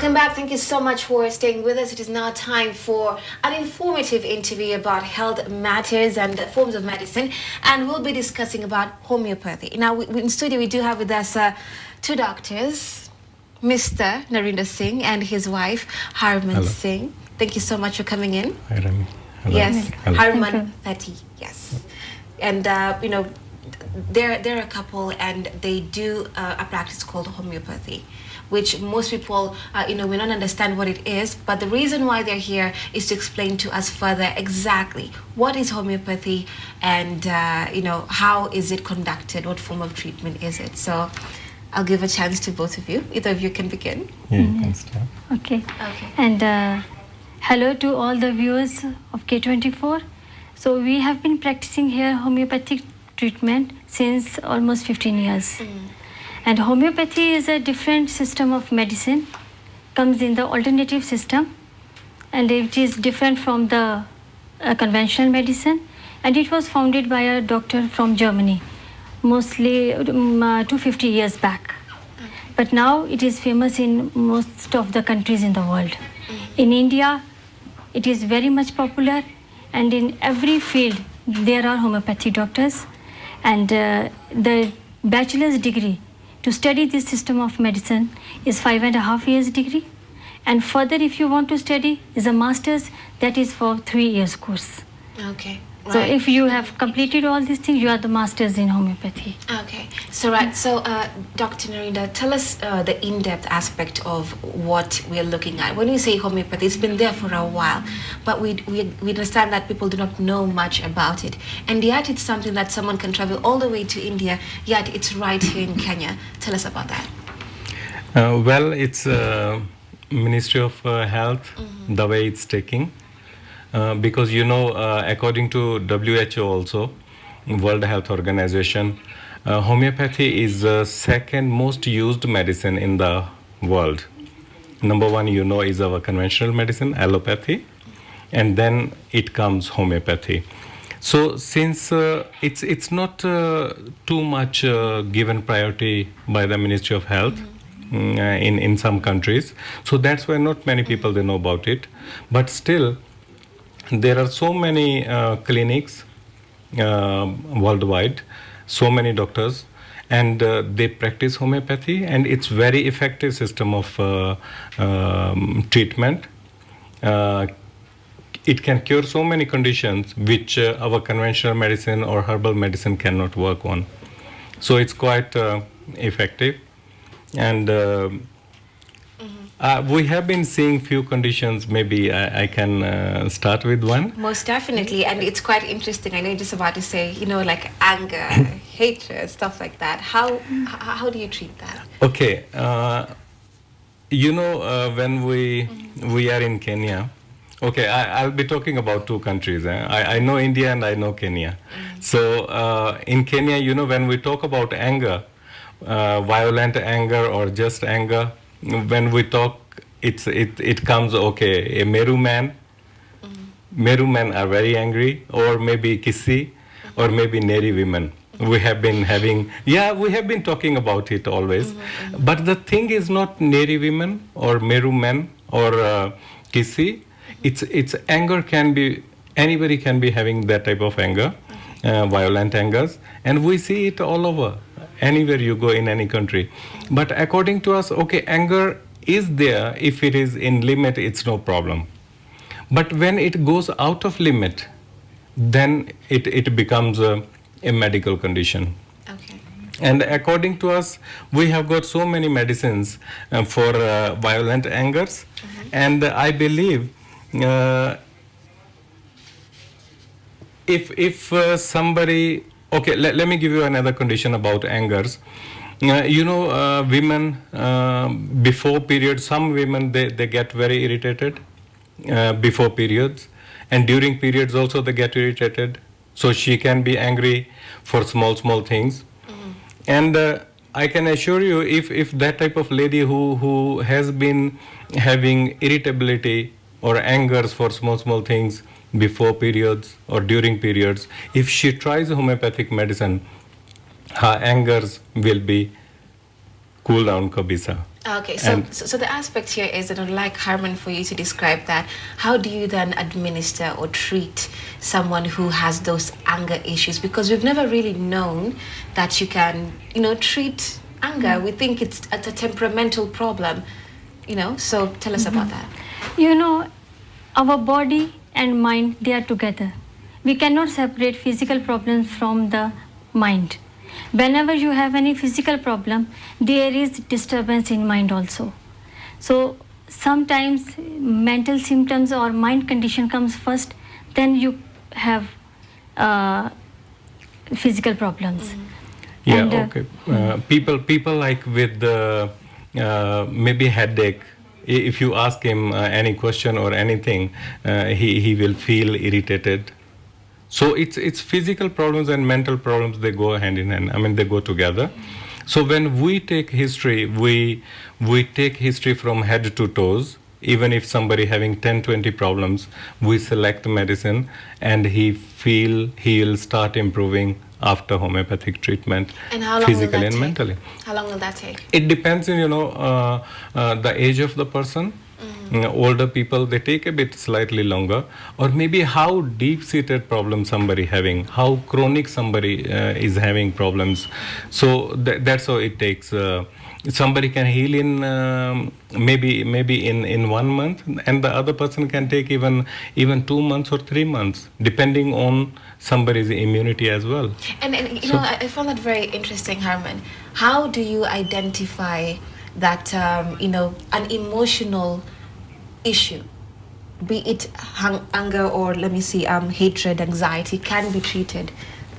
Welcome back. Thank you so much for staying with us. It is now time for an informative interview about health matters and forms of medicine, and we'll be discussing about homeopathy. Now, in studio, we do have with us two doctors, Mr. Narinder Singh and his wife, Harman Singh. Thank you so much for coming in. Hi, Remmy. Hello. Yes, Hello. Harman Thethy. Yes, and you know, they're a couple, and they do a practice called homeopathy, which most people, you know, may not understand what it is. But the reason why they're here is to explain to us further exactly what is homeopathy, and you know, how is it conducted, what form of treatment is it. So I'll give a chance to both of you. Either of you can begin. Yeah, you can start. Okay. And hello to all the viewers of K24. So we have been practicing here homeopathic treatment since almost 15 years. And homeopathy is a different system of medicine, comes in the alternative system, and it is different from the conventional medicine. And it was founded by a doctor from Germany, mostly 250 years back. But now it is famous in most of the countries in the world. In India, it is very much popular, and in every field there are homeopathy doctors. And the bachelor's degree to study this system of medicine is 5.5 years degree, and further if you want to study is a master's, that is for 3 years course. Okay. Right. So if you have completed all these things, you are the masters in homeopathy. Okay. So so Dr. Narinder, tell us the in-depth aspect of what we are looking at. When you say homeopathy, it's been there for a while, but we understand that people do not know much about it, and yet it's something that someone can travel all the way to India, yet it's right here in Kenya. Tell us about that. Well, it's Ministry of Health, the way it's taking. Because, you know, according to WHO also, World Health Organization, homeopathy is the second most used medicine in the world. Number one, you know, is our conventional medicine, allopathy, and then it comes homeopathy. So since it's not too much given priority by the Ministry of Health in some countries, so that's why not many people they know about it. But still, there are so many clinics worldwide, so many doctors, and they practice homeopathy, and it's very effective system of treatment. It can cure so many conditions which our conventional medicine or herbal medicine cannot work on. So it's quite effective, and we have been seeing few conditions. Maybe I can start with one. Most definitely, and it's quite interesting. I know you're just about to say, you know, like anger, hatred, stuff like that. How do you treat that? Okay, you know, when we are in Kenya. Okay, I'll be talking about two countries. I know India and I know Kenya. So in Kenya, you know, when we talk about anger, violent anger or just anger, when we talk, it comes, okay, a Meru man. Meru men are very angry, or maybe Kissi, or maybe Neri women. We have been having, we have been talking about it always. But the thing is not Neri women or Meru men or Kissi. It's anger can be, anybody can be having that type of anger, violent angers, and we see it all over. Anywhere you go in any country. But according to us, okay, anger is there. If it is in limit, it's no problem. But when it goes out of limit, then it becomes a medical condition. Okay. And according to us, we have got so many medicines for violent angers. And I believe if somebody... Okay, let me give you another condition about angers. You know, women, before periods, some women, they get very irritated before periods. And during periods also they get irritated. So she can be angry for small things. And I can assure you, if that type of lady who has been having irritability or angers for small things, before periods or during periods, if she tries homeopathic medicine, her angers will be cool down ka bisa. Okay, so the aspect here is that I'd like Harman for you to describe that. How do you then administer or treat someone who has those anger issues? Because we've never really known that you can, treat anger. We think it's a temperamental problem, so tell us about that. Our body and mind, they are together. We cannot separate physical problems from the mind. Whenever you have any physical problem, there is disturbance in mind also. So sometimes mental symptoms or mind condition comes first, then you have physical problems. Yeah, okay. People like with maybe headache, if you ask him any question or anything, he will feel irritated. So it's physical problems and mental problems, they go hand in hand. I mean, they go together. So when we take history, we take history from head to toes. Even if somebody having 10-20 problems, we select medicine and he'll start improving after homeopathic treatment, and how long physically will that and mentally. How long will that take? It depends on the age of the person. Older people, they take a bit slightly longer, or maybe how deep-seated problem somebody having, how chronic somebody is having problems. So that's how it takes. Somebody can heal in maybe in 1 month, and the other person can take even 2 months or 3 months, depending on somebody's immunity as well. And I found that very interesting, Harman. How do you identify that an emotional issue, be it anger or hatred, anxiety, can be treated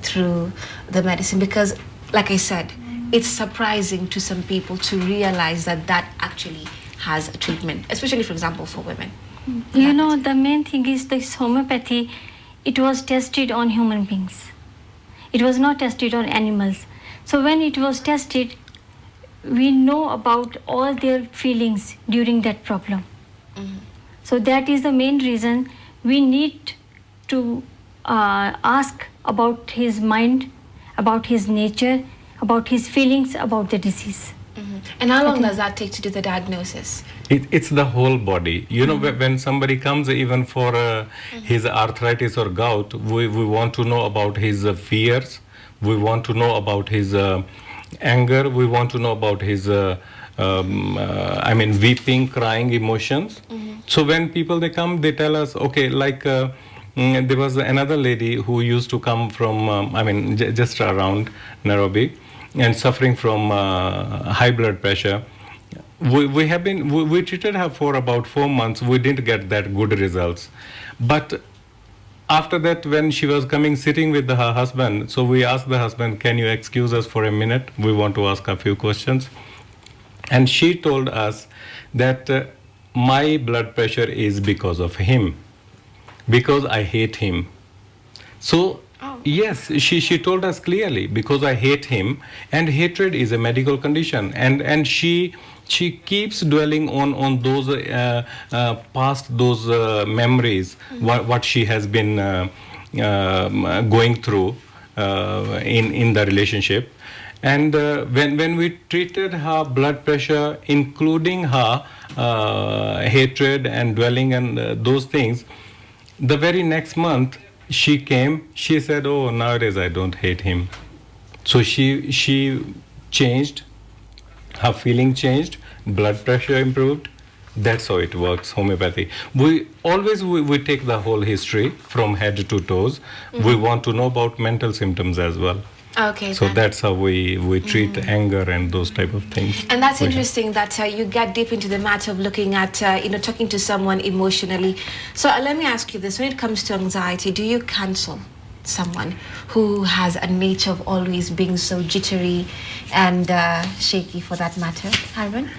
through the medicine? Because, like I said, it's surprising to some people to realize that actually has a treatment, especially, for example, for women. The main thing is this homeopathy, it was tested on human beings. It was not tested on animals. So when it was tested, we know about all their feelings during that problem. So that is the main reason we need to ask about his mind, about his nature, about his feelings, about the disease. And how long does that take to do the diagnosis? It's the whole body. When somebody comes even for his arthritis or gout, we want to know about his fears, we want to know about his anger, we want to know about his weeping, crying emotions. So when people, they come, they tell us, okay, like there was another lady who used to come from, just around Nairobi, and suffering from high blood pressure. We treated her for about 4 months. We didn't get that good results. But after that, when she was coming, sitting with her husband, so we asked the husband, can you excuse us for a minute? We want to ask a few questions. And she told us that my blood pressure is because of him, because I hate him. So, yes, she told us clearly, because I hate him, and hatred is a medical condition. And she keeps dwelling on those past, those memories, what she has been going through in the relationship. And when we treated her blood pressure, including her hatred and dwelling and those things, the very next month she came, she said, oh, nowadays I don't hate him. So she changed, her feeling changed, blood pressure improved. That's how it works, homeopathy. We take the whole history from head to toes. We want to know about mental symptoms as well. Okay. So that's how we treat anger and those type of things. And that's interesting that you get deep into the matter of looking at, talking to someone emotionally. So let me ask you this. When it comes to anxiety, do you counsel someone who has a nature of always being so jittery and shaky, for that matter, Harman?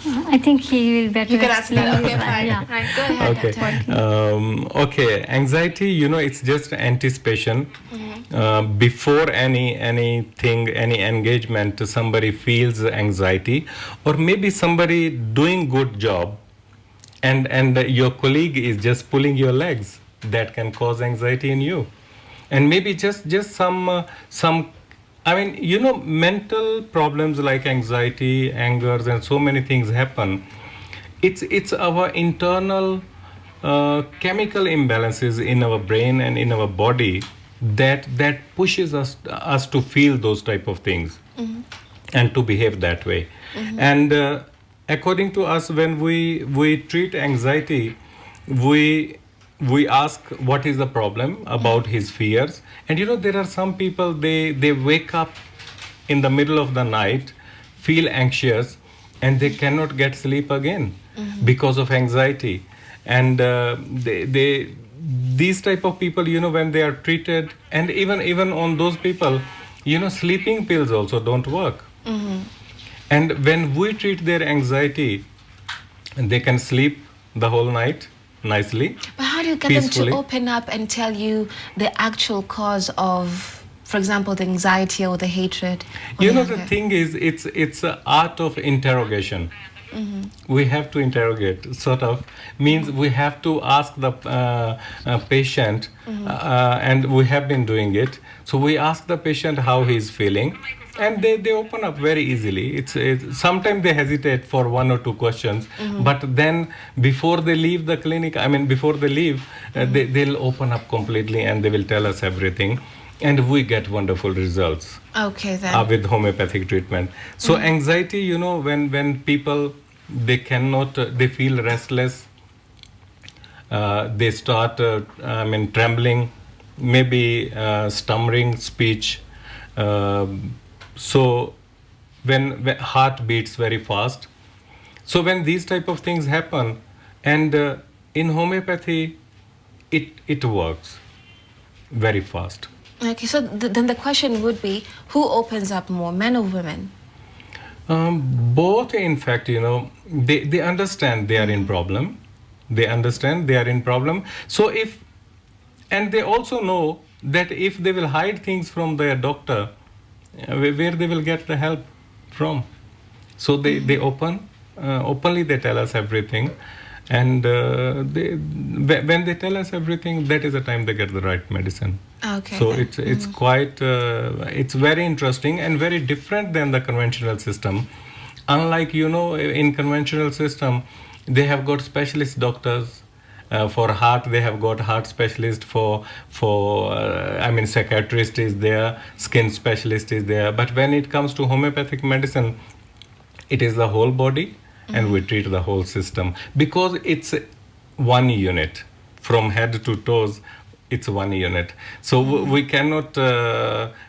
I think he will better. You can ask that. Okay, fine. Yeah. Right, go ahead. Okay. Anxiety, it's just anticipation. Before anything, any engagement, somebody feels anxiety, or maybe somebody doing good job, and your colleague is just pulling your legs. That can cause anxiety in you, and maybe just some I mean, you know, mental problems like anxiety, angers, and so many things happen. It's our internal chemical imbalances in our brain and in our body that pushes us to feel those type of things and to behave that way. And according to us, when we treat anxiety, we ask what is the problem about his fears. And you know, there are some people, they wake up in the middle of the night, feel anxious, and they cannot get sleep again because of anxiety. And these type of people, you know, when they are treated, and even on those people, you know, sleeping pills also don't work. And when we treat their anxiety, they can sleep the whole night nicely. But how do you get peacefully. them to open up and tell you the actual cause of, for example, the anxiety or the hatred? Or You the know, the anger? thing is, it's an art of interrogation. We have to interrogate, sort of, means we have to ask the patient, and we have been doing it. So we ask the patient how he is feeling, and they open up very easily. It's sometimes they hesitate for one or two questions, but then before they leave the clinic, I mean, before they leave, they'll open up completely and they will tell us everything. And we get wonderful results. Okay, then. With homeopathic treatment. So anxiety, you know, when people, they cannot, they feel restless, they start, trembling, maybe stammering speech. So when heart beats very fast. So when these type of things happen, and in homeopathy, it works very fast. Okay, so then the question would be, who opens up more, men or women? Both, in fact, you know, they understand they are in problem. They understand they are in problem. So and they also know that if they will hide things from their doctor, where they will get the help from. So they openly they tell us everything. And when they tell us everything, that is the time they get the right medicine. Okay. So then. it's quite, it's very interesting and very different than the conventional system. Unlike, you know, in conventional system, they have got specialist doctors. For heart, they have got heart specialist. Psychiatrist is there, skin specialist is there. But when it comes to homeopathic medicine, it is the whole body. And we treat the whole system because it's one unit from head to toes. It's one unit, so we cannot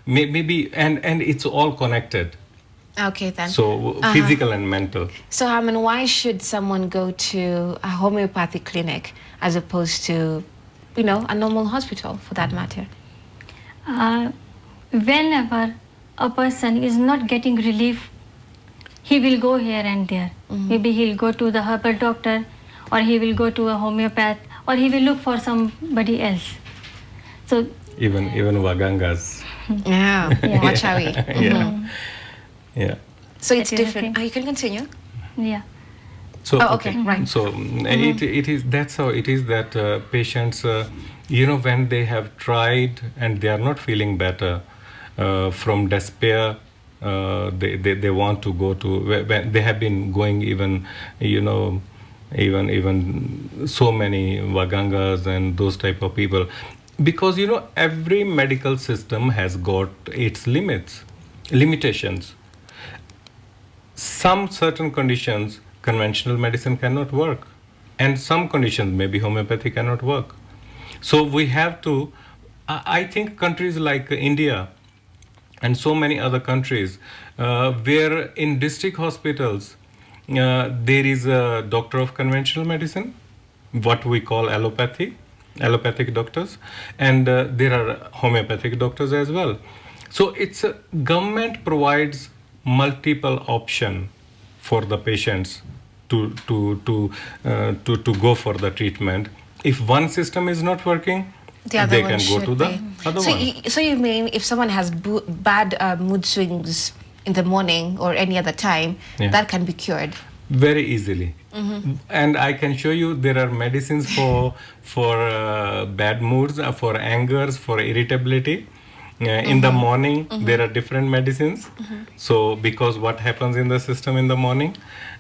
maybe and it's all connected. Okay, then. So physical and mental. So, Harman, why should someone go to a homeopathic clinic as opposed to, you know, a normal hospital for that matter? Whenever a person is not getting relief, he will go here and there. Maybe he'll go to the herbal doctor, or he will go to a homeopath, or he will look for somebody else. So Even Vagangas. Yeah, Wachawi. Yeah. So it's That is different. okay. You can continue. yeah. So okay, right. So it is, that's how it is that patients, you know, when they have tried and they are not feeling better, from despair, they want to go to, when they have been going even, you know, even so many Vagangas and those type of people, because, you know, every medical system has got its limitations. Some certain conditions conventional medicine cannot work, and some conditions maybe homeopathy cannot work. So we have to, I think countries like India and so many other countries, where in district hospitals there is a doctor of conventional medicine, what we call allopathic doctors, and there are homeopathic doctors as well. So it's government provides multiple option for the patients to go for the treatment. If one system is not working, The other they one can go should to the be. other So, one. so you mean if someone has bad mood swings in the morning or any other time, Yeah. that can be cured? Very easily. And I can show you there are medicines for bad moods, for angers, for irritability. In the morning, there are different medicines. So because what happens in the system in the morning,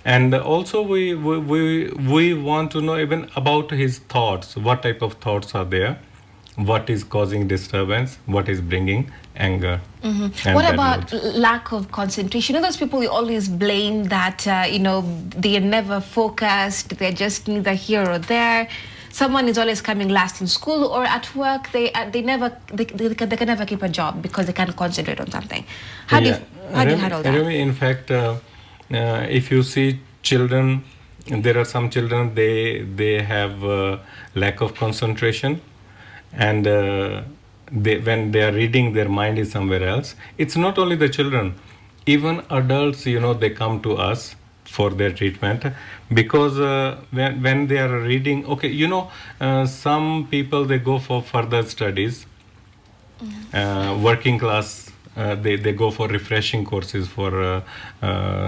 and also we want to know even about his thoughts. What type of thoughts are there? What is causing disturbance? What is bringing anger? And What bad about moods. lack of concentration? You know, those people you always blame that, you know, they are never focused, they're just neither here or there. Someone is always coming last in school or at work. They can never keep a job because they can't concentrate on something. How do you handle that? Remy, in fact, if you see children, there are some children they have lack of concentration, and when they are reading, their mind is somewhere else. It's not only the children, even adults. You know, they come to us for their treatment because when they are reading, okay, you know, some people they go for further studies, working class. They go for refreshing courses for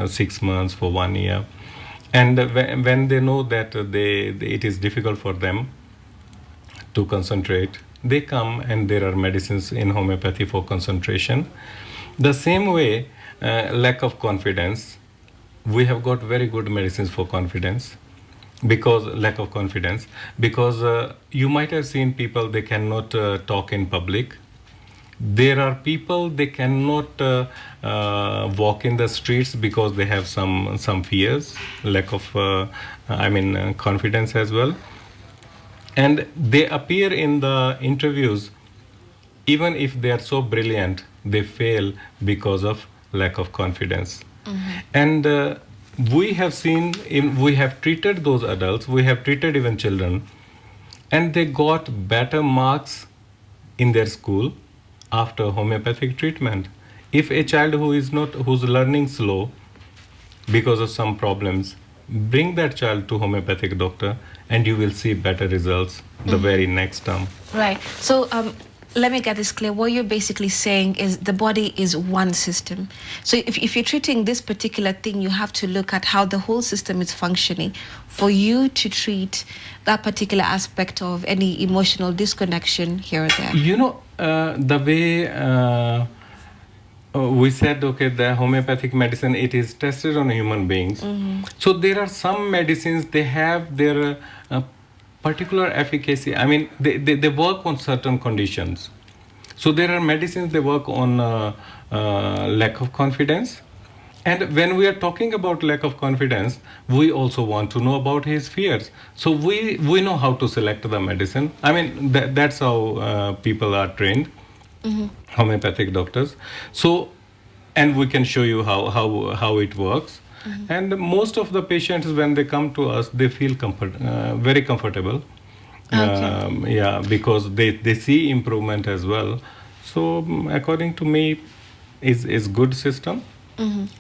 6 months, for 1 year, and when they know that it is difficult for them to concentrate, they come, and there are medicines in homeopathy for concentration. The same way, lack of confidence, we have got very good medicines for confidence, because lack of confidence, because you might have seen people, they cannot talk in public. There are people, they cannot walk in the streets because they have some fears, lack of confidence as well. And they appear in the interviews, even if they are so brilliant, they fail because of lack of confidence. And we have seen, we have treated those adults, we have treated even children, and they got better marks in their school after homeopathic treatment. If a child who's learning slow because of some problems, bring that child to homeopathic doctor, and you will see better results the very next term. Right. So let me get this clear. What you're basically saying is the body is one system. So if you're treating this particular thing, you have to look at how the whole system is functioning for you to treat that particular aspect of any emotional disconnection here or there. You know, the way we said, okay, the homeopathic medicine, it is tested on human beings. So there are some medicines, they have their particular efficacy. I mean, they work on certain conditions. So there are medicines, they work on lack of confidence. And when we are talking about lack of confidence, we also want to know about his fears. So we know how to select the medicine. I mean, that's how people are trained, homeopathic doctors. So, and we can show you how it works. And most of the patients, when they come to us, they feel very comfortable. Okay. Yeah, because they see improvement as well. So according to me, is good system.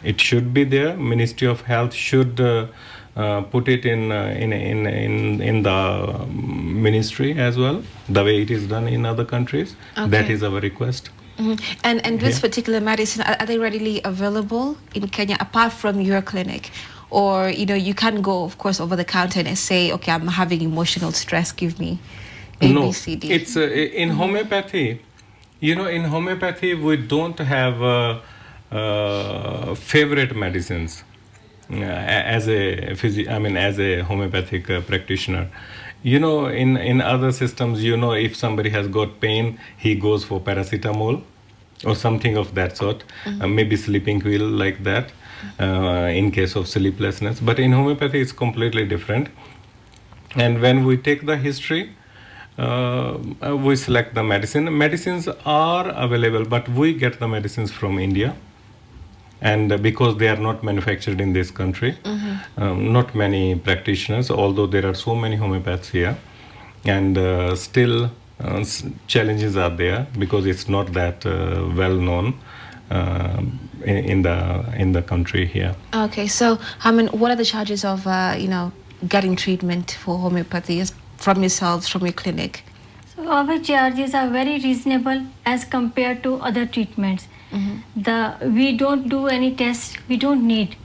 It should be there. Ministry of Health should put it in the ministry as well, the way it is done in other countries. Okay. That is our request. And this particular medicine, are they readily available in Kenya apart from your clinic? Or, you know, you can go, of course, over the counter and say, okay, I'm having emotional stress, give me A, B, C, D. It's in homeopathy. You know, in homeopathy, we don't have favorite medicines as a homeopathic practitioner. You know, in other systems, you know, if somebody has got pain, he goes for paracetamol or something of that sort, maybe sleeping pill like that, in case of sleeplessness. But in homeopathy, it's completely different. And when we take the history, we select the medicine. Medicines are available, but we get the medicines from India. And because they are not manufactured in this country, not many practitioners, although there are so many homeopaths here, and still challenges are there because it's not that well known in the country here. Okay, so Harman, what are the charges of getting treatment for homeopathy from yourselves, from your clinic? So our charges are very reasonable as compared to other treatments. We don't do any tests. We don't need.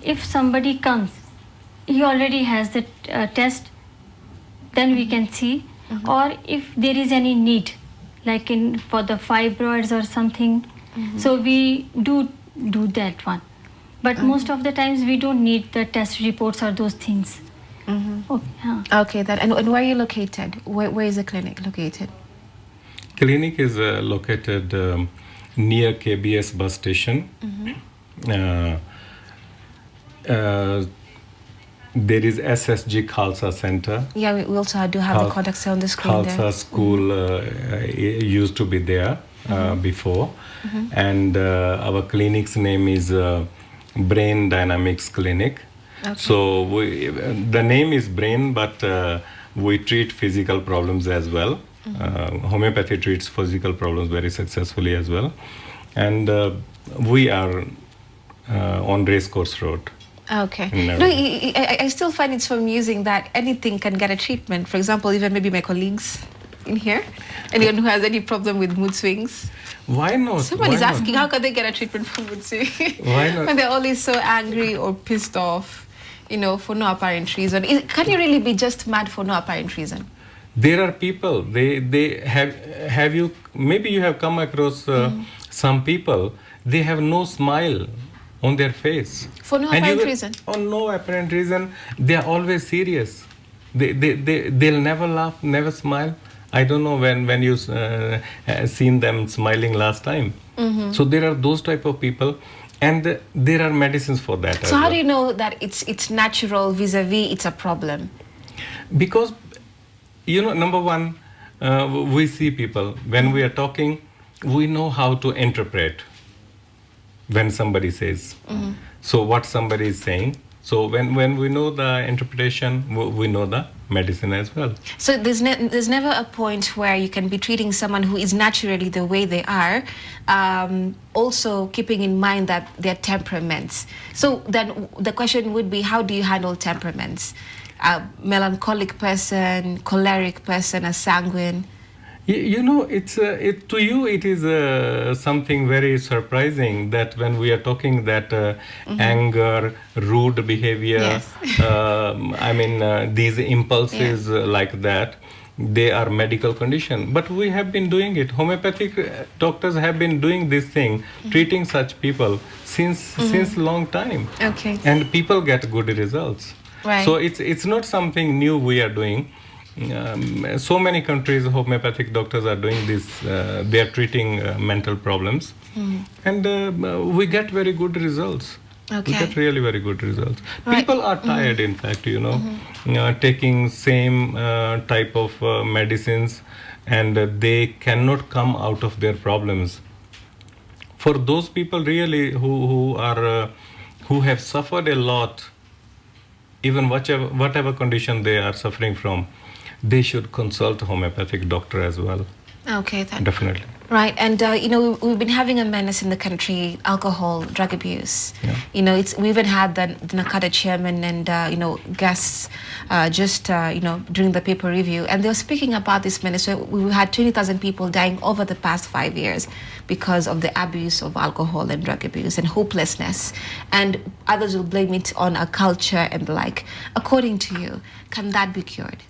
If somebody comes, he already has the test, then we can see. Or if there is any need, like for the fibroids or something. So we do that one. But most of the times we don't need the test reports or those things. Okay, and where are you located? Where is the clinic located? Clinic is located near KBS bus station. There is SSG Khalsa Center. Yeah, we also do have the contacts on the screen Khalsa there. School used to be there before. And our clinic's name is Brain Dynamics Clinic. Okay. So the name is Brain, but we treat physical problems as well. Homeopathy treats physical problems very successfully as well. And we are on Racecourse Road. Okay. No, I still find it so amusing that anything can get a treatment. For example, even maybe my colleagues in here, anyone who has any problem with mood swings. Why not? Someone is asking, how can they get a treatment for mood swings? Why not? When they're always so angry or pissed off, for no apparent reason. Can you really be just mad for no apparent reason? There are people, they have you, maybe you have come across some people, they have no smile on their face. For no apparent reason? For no apparent reason. They are always serious. They'll never laugh, never smile. I don't know when you seen them smiling last time. So there are those type of people, and there are medicines for that. So how do you know that it's natural vis-a-vis it's a problem? Because, number one, we see people, when we are talking, we know how to interpret when somebody says. So what somebody is saying. So when we know the interpretation, we know the medicine as well. So there's never a point where you can be treating someone who is naturally the way they are, also keeping in mind that their temperaments. So then the question would be, how do you handle temperaments? A melancholic person, choleric person, a sanguine? It's to you it is something very surprising that when we are talking that anger, rude behavior, yes. These impulses like that, they are medical condition. But we have been doing it. Homeopathic doctors have been doing this thing, treating such people since long time. Okay. And people get good results. Right. So it's not something new we are doing. So many countries, homeopathic doctors are doing this. They are treating mental problems, and we get very good results. Okay. We get really very good results. Right. People are tired, in fact, taking same type of medicines, and they cannot come out of their problems. For those people really who have suffered a lot, even whatever condition they are suffering from, they should consult a homeopathic doctor as well. Okay, then. Definitely. Right, and we've been having a menace in the country: alcohol, drug abuse. Yeah. We even had the NACADA chairman and guests during the paper review, and they were speaking about this menace. So we had 20,000 people dying over the past 5 years because of the abuse of alcohol and drug abuse and hopelessness, and others will blame it on a culture and the like. According to you, can that be cured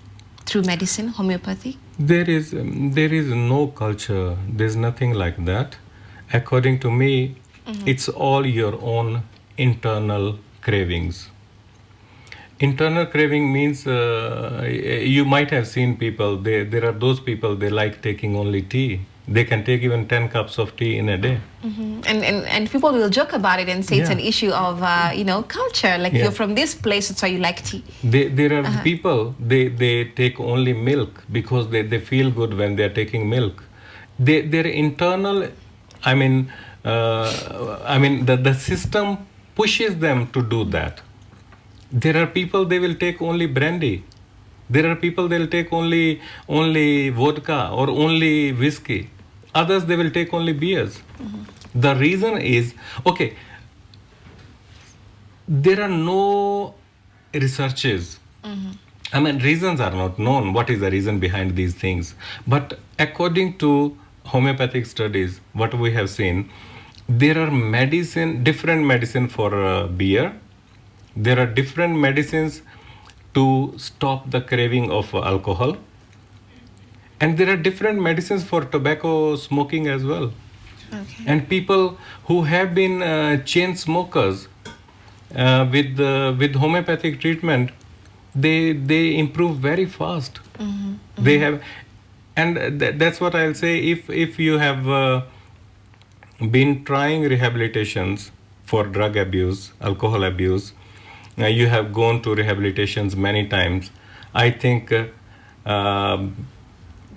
through medicine, homeopathy? There is no culture. There's nothing like that. According to me, it's all your own internal cravings. Internal craving means you might have seen people. There are those people, they like taking only tea. They can take even 10 cups of tea in a day. And people will joke about it and say it's an issue of culture. Like you're from this place, that's why you like tea. There are people, they take only milk because they feel good when they're taking milk. Their internal, the system pushes them to do that. There are people, they will take only brandy. There are people, they'll take only vodka or only whiskey. Others, they will take only beers. The reason is, there are no researches. Reasons are not known. What is the reason behind these things? But according to homeopathic studies, what we have seen, there are different medicine for beer. There are different medicines to stop the craving of alcohol. And there are different medicines for tobacco smoking as well. Okay. And people who have been chain smokers with homeopathic treatment, they improve very fast. They have, and that's what I'll say. If you have been trying rehabilitations for drug abuse, alcohol abuse, you have gone to rehabilitations many times, I think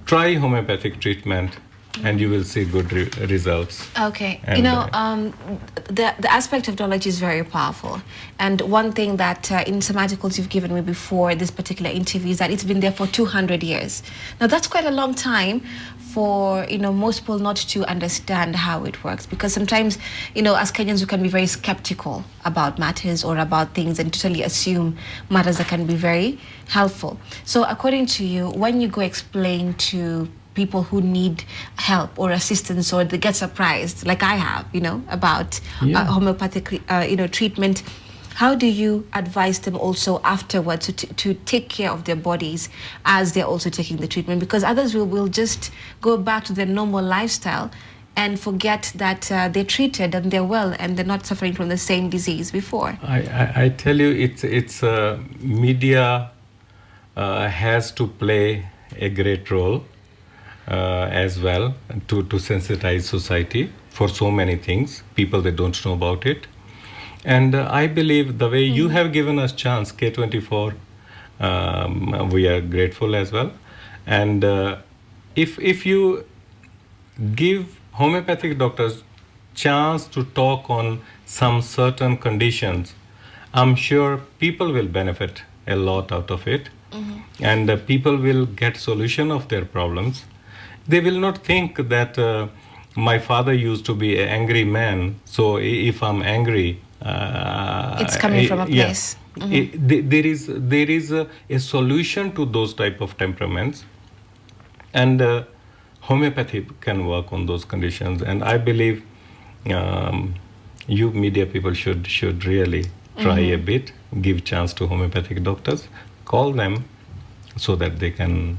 try homeopathic treatment and you will see good results. Okay, And, you know, the aspect of knowledge is very powerful. And one thing that in some articles you've given me before this particular interview is that it's been there for 200 years. Now that's quite a long time for, you know, most people not to understand how it works, because sometimes, you know, as Kenyans we can be very skeptical about matters or about things and totally assume matters that can be very helpful. So according to you, when you go explain to people who need help or assistance, or they get surprised, like I have, you know, about homeopathic, you know, treatment, how do you advise them also afterwards to take care of their bodies as they're also taking the treatment? Because others will just go back to their normal lifestyle and forget that they're treated and they're well and they're not suffering from the same disease before. I tell you, it's media has to play a great role as well to sensitize society for so many things. People, they don't know about it. And I believe the way you have given us chance, K24, we are grateful as well. And if you give homeopathic doctors chance to talk on some certain conditions, I'm sure people will benefit a lot out of it. And people will get solution of their problems. They will not think that my father used to be an angry man, so if I'm angry, it's coming from a place. There is a solution to those type of temperaments, and homeopathy can work on those conditions. And I believe you media people should really try a bit, give chance to homeopathic doctors, call them, so that they can.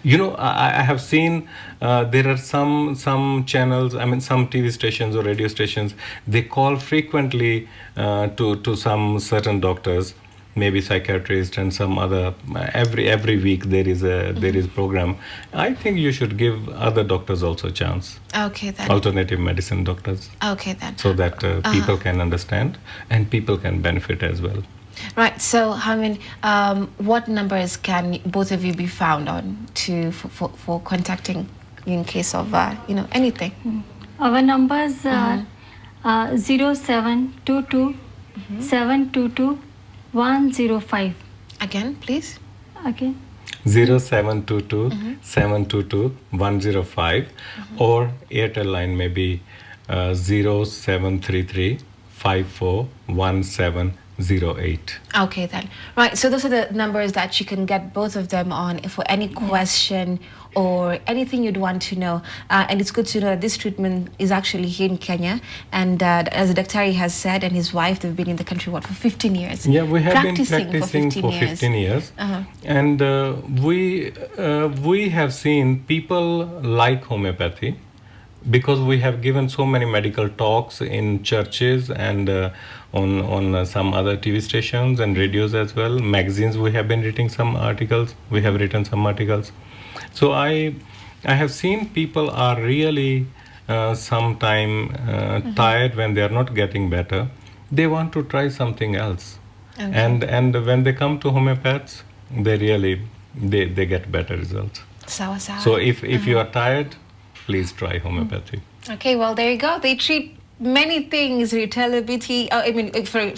You know, I have seen there are some channels, I mean some TV stations or radio stations, they call frequently to some certain doctors, maybe psychiatrists and some other. Every week there is a program. I think you should give other doctors also a chance. Okay then. Alternative medicine doctors. Okay then. So that people can understand and people can benefit as well. Right. So, Harman, what numbers can both of you be found on for contacting in case of you know, anything? Our numbers are 0722 722 105. Again, please. Okay. 0722 722 105, or Airtel line maybe 0733 541708. Okay then. Right, so those are the numbers that you can get both of them on for any question or anything you'd want to know. And it's good to know that this treatment is actually here in Kenya. And as Daktari has said, and his wife, they've been in the country, what, for 15 years? Yeah, we have been practicing for 15 years. And we have seen people like homeopathy, because we have given so many medical talks in churches and on some other TV stations and radios as well. Magazines, we have been writing some articles. We have written some articles. So I have seen people are really sometime tired when they are not getting better. They want to try something else. Okay. And when they come to homeopaths, they really they get better results. So if you are tired, please try homeopathy. Okay, well, there you go. They treat many things, irritability, I mean, if you're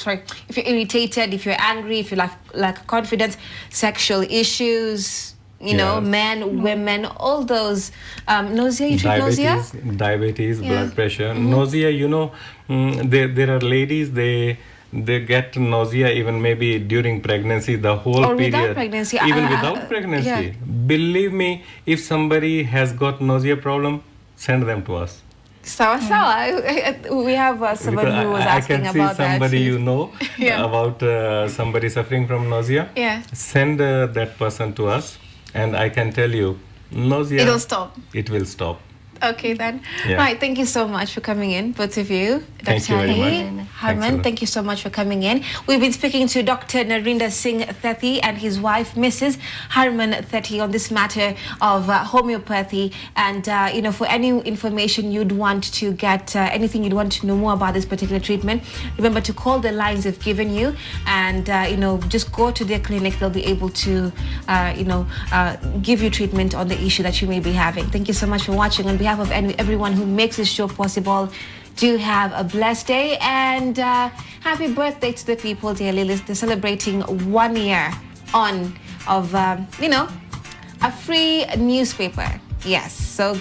irritated, if you're angry, if you lack confidence, sexual issues, you know, men, women, all those. Nausea, you treat nausea? Diabetes, blood pressure. Nausea, you know, there are ladies, they get nausea even maybe during pregnancy, the whole or period. Without pregnancy. Even without pregnancy. Yeah. Believe me, if somebody has got nausea problem, send them to us. We have someone who was asking about that. I can see somebody you know about somebody suffering from nausea. Yeah. Send that person to us, and I can tell you, nausea. It'll stop. It will stop. Okay then. Yeah. Right, thank you so much for coming in, both of you. Thank you very much. Harman, thank you so much for coming in. We've been speaking to Dr. Narinder Singh Thethy and his wife, Mrs. Harman Thethy, on this matter of homeopathy. And, you know, for any information you'd want to get, anything you'd want to know more about this particular treatment, remember to call the lines they've given you and, you know, just go to their clinic. They'll be able to, you know, give you treatment on the issue that you may be having. Thank you so much for watching. On behalf of everyone who makes this show possible, do have a blessed day and happy birthday to the people, dear Lilies. They're celebrating 1 year on of, you know, a free newspaper. Yes, so